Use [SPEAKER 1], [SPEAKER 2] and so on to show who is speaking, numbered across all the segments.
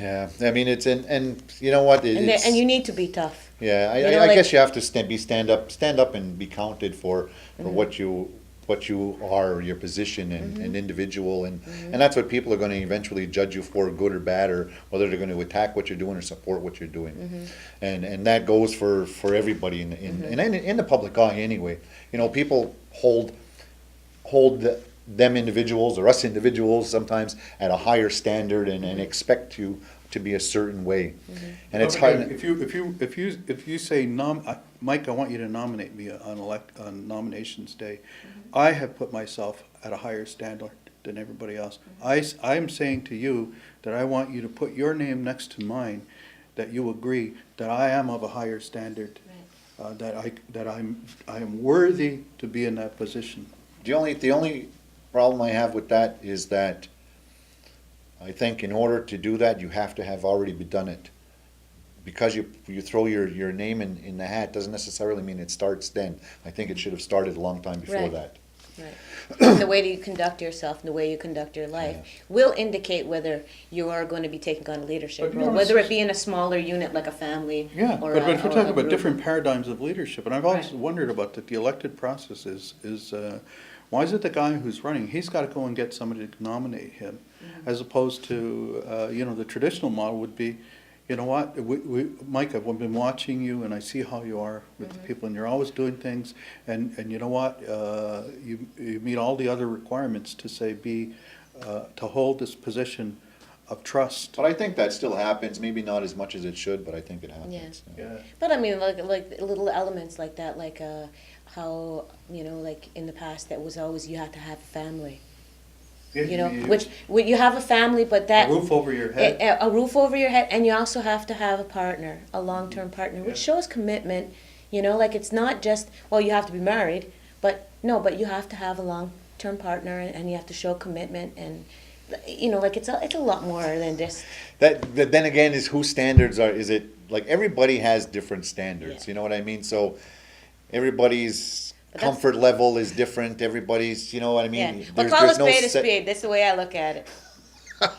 [SPEAKER 1] Yeah, I mean, it's, and you know what, it's.
[SPEAKER 2] And you need to be tough.
[SPEAKER 1] Yeah,
[SPEAKER 2] You know,
[SPEAKER 1] I
[SPEAKER 2] like-
[SPEAKER 1] guess you have to stand up and be counted for what you are, your position and individual, and that's what people are gonna eventually judge you for, good or bad, or whether they're gonna attack what you're doing or support what you're doing. And that goes for everybody in the public eye anyway. You know, people hold them individuals or us individuals sometimes at a higher standard and expect you to be a certain way. And it's
[SPEAKER 3] Okay,
[SPEAKER 1] hard.
[SPEAKER 3] If you say Mike, I want you to nominate me on nominations day, I have put myself at a higher standard than everybody else. I'm saying to you that I want you to put your name next to mine, that you agree that I am of a higher standard, that I am worthy to be in that position.
[SPEAKER 1] The only problem I have with that is that I think in order to do that, you have to have already done it. Because you throw your name in the hat doesn't necessarily mean it starts then. I think it should have started a long time before
[SPEAKER 2] Right.
[SPEAKER 1] that.
[SPEAKER 2] Right. The way that you conduct yourself and the way you conduct your life will indicate whether you are going to be taking on a leadership
[SPEAKER 3] But you
[SPEAKER 2] role,
[SPEAKER 3] know,
[SPEAKER 2] whether it be in a smaller unit like a family
[SPEAKER 3] Yeah,
[SPEAKER 2] or
[SPEAKER 3] but
[SPEAKER 2] a,
[SPEAKER 3] if we're
[SPEAKER 2] or
[SPEAKER 3] talking
[SPEAKER 2] a
[SPEAKER 3] about
[SPEAKER 2] group.
[SPEAKER 3] different paradigms of leadership, and I've always
[SPEAKER 2] Right.
[SPEAKER 3] wondered about the elected process is why is it the guy who's running, he's got to go and get somebody to nominate him, as opposed to, the traditional model would be, you know what, Mike, I've been watching you and I see how you are with the people, and you're always doing things, and you know what, you meet all the other requirements to say to hold this position of trust.
[SPEAKER 1] But I think that still happens, maybe not as much as it should, but I think it happens.
[SPEAKER 3] Yeah.
[SPEAKER 2] But I mean, like little elements like that, like how like in the past that was always you had to have a family. Which you have a family, but that
[SPEAKER 3] A roof over your head.
[SPEAKER 2] a roof over your head, and you also have to have a partner, a long-term partner, which shows commitment. Like it's not just, well, you have to be married, but you have to have a long-term partner, and you have to show commitment, and like it's a lot more than just.
[SPEAKER 1] That then again is whose standards is it, like everybody has different standards,
[SPEAKER 2] Yeah.
[SPEAKER 1] you know what I mean? So everybody's
[SPEAKER 2] But that's-
[SPEAKER 1] comfort level is different, everybody's, you know what I mean?
[SPEAKER 2] Yeah, but call a spade a spade. That's the way I look at it.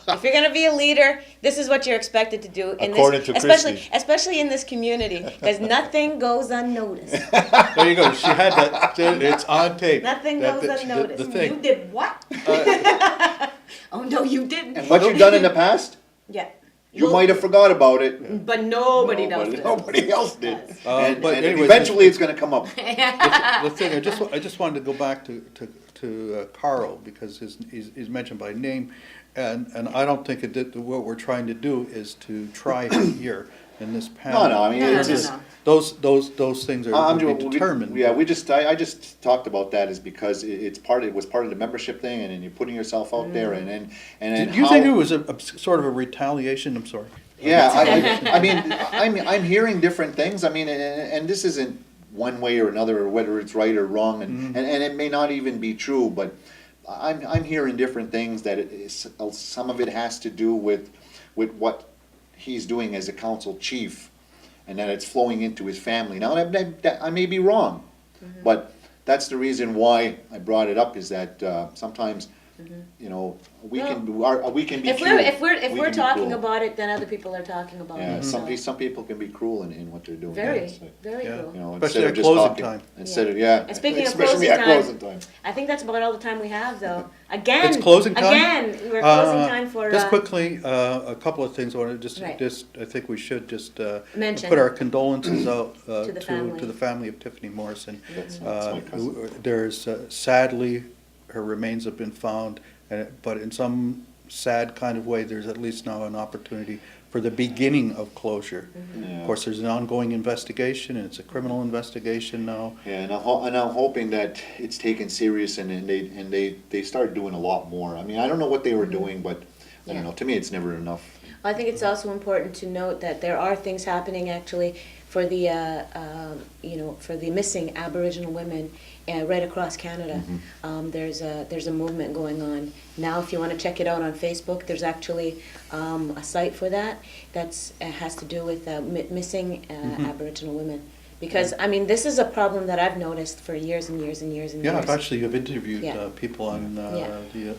[SPEAKER 2] If you're gonna be a leader, this is what you're expected to do.
[SPEAKER 1] According to Christy.
[SPEAKER 2] especially in this community, because nothing goes unnoticed.
[SPEAKER 3] There you go, she had that, it's on tape.
[SPEAKER 2] Nothing
[SPEAKER 3] That-
[SPEAKER 2] goes
[SPEAKER 3] that-
[SPEAKER 2] unnoticed.
[SPEAKER 3] The thing.
[SPEAKER 2] You did what? Oh no, you didn't.
[SPEAKER 1] And what you've done in the past,
[SPEAKER 2] Yeah.
[SPEAKER 1] you might have forgot about it.
[SPEAKER 2] But nobody does it.
[SPEAKER 1] Nobody else did. And
[SPEAKER 3] but anyways,
[SPEAKER 1] eventually it's gonna come up.
[SPEAKER 3] The thing, I just wanted to go back to Carl, because he's mentioned by name, and I don't think what we're trying to do is to try him here in this panel.
[SPEAKER 1] No, I mean, it's
[SPEAKER 2] No.
[SPEAKER 1] just.
[SPEAKER 3] Those things are to be determined.
[SPEAKER 1] Yeah, I just talked about that is because it was part of the membership thing, and then you're putting yourself out there, and then
[SPEAKER 3] Did you think it was a sort of a retaliation? I'm sorry.
[SPEAKER 1] Yeah, I mean, I'm hearing different things. I mean, and this isn't one way or another, or whether it's right or wrong, and it may not even be true. But I'm hearing different things that some of it has to do with what he's doing as a council chief, and that it's flowing into his family. Now, that I may be wrong, but that's the reason why I brought it up. Is that sometimes. We can be
[SPEAKER 2] If
[SPEAKER 1] cruel.
[SPEAKER 2] we're
[SPEAKER 1] We can be
[SPEAKER 2] talking
[SPEAKER 1] cruel.
[SPEAKER 2] about it, then other people are talking about
[SPEAKER 1] Yeah,
[SPEAKER 2] it.
[SPEAKER 1] some people can be cruel in what they're doing.
[SPEAKER 2] Very,
[SPEAKER 1] So,
[SPEAKER 2] very
[SPEAKER 3] Yeah.
[SPEAKER 2] cool.
[SPEAKER 1] instead
[SPEAKER 3] Especially
[SPEAKER 1] of
[SPEAKER 3] at
[SPEAKER 1] just
[SPEAKER 3] closing
[SPEAKER 1] talking,
[SPEAKER 3] time.
[SPEAKER 1] Instead of,
[SPEAKER 2] And speaking of
[SPEAKER 1] especially
[SPEAKER 2] closing
[SPEAKER 1] at
[SPEAKER 2] time,
[SPEAKER 1] closing time.
[SPEAKER 2] I think that's about all the time we have, though. Again,
[SPEAKER 3] It's closing time?
[SPEAKER 2] Again, we're closing time for.
[SPEAKER 3] Just quickly, a couple of things. I want to
[SPEAKER 2] Right.
[SPEAKER 3] I think we should just
[SPEAKER 2] Mention.
[SPEAKER 3] put our condolences out
[SPEAKER 2] To the family.
[SPEAKER 3] to the family of Tiffany Morrison.
[SPEAKER 1] That's my cousin.
[SPEAKER 3] There's sadly, her remains have been found, but in some sad kind of way, there's at least now an opportunity for the beginning of closure.
[SPEAKER 1] Yeah.
[SPEAKER 3] Of course, there's an ongoing investigation, and it's a criminal investigation now.
[SPEAKER 1] Yeah, and I'm hoping that it's taken serious and they start doing a lot more. I mean, I don't know what they were doing, but I don't know. To me, it's never enough.
[SPEAKER 2] I think it's also important to note that there are things happening actually for the for the missing Aboriginal women right across Canada. There's a movement going on now. If you want to check it out on Facebook, there's actually a site for that has to do with missing Aboriginal women. Because, I mean, this is a problem that I've noticed for years and years and years and
[SPEAKER 3] Yeah,
[SPEAKER 2] years.
[SPEAKER 3] I've actually have interviewed
[SPEAKER 2] Yeah.
[SPEAKER 3] People on
[SPEAKER 2] Yeah.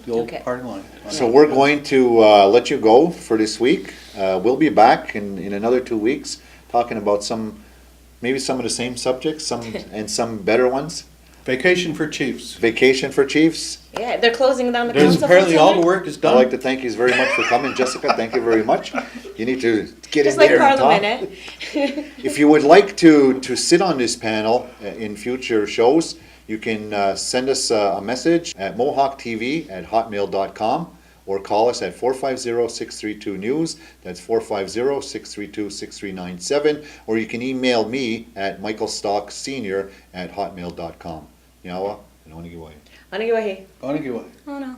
[SPEAKER 3] the old
[SPEAKER 2] Okay.
[SPEAKER 3] party line.
[SPEAKER 1] So we're going to let you go for this week. We'll be back in another 2 weeks, talking about maybe some of the same subjects, and some better ones.
[SPEAKER 3] Vacation for chiefs.
[SPEAKER 1] Vacation for chiefs.
[SPEAKER 2] Yeah, they're closing down the
[SPEAKER 3] There's
[SPEAKER 2] council.
[SPEAKER 3] apparently all the
[SPEAKER 2] center.
[SPEAKER 3] work is
[SPEAKER 1] I'd
[SPEAKER 3] done.
[SPEAKER 1] like to thank you very much for coming, Jessica. Thank you very much. You need to get
[SPEAKER 2] Just
[SPEAKER 1] in
[SPEAKER 2] like
[SPEAKER 1] there and talk.
[SPEAKER 2] Parliament, eh?
[SPEAKER 1] If you would like to sit on this panel in future shows, you can send us a message at mohawktv@hotmail.com or call us at 450-632-NEWS. That's 450-632-6397. Or you can email me at michaelstocksenior@hotmail.com. Yawa, and Onigiwai.
[SPEAKER 2] Anagiwahi.
[SPEAKER 3] Onigiwai.
[SPEAKER 2] Oh no.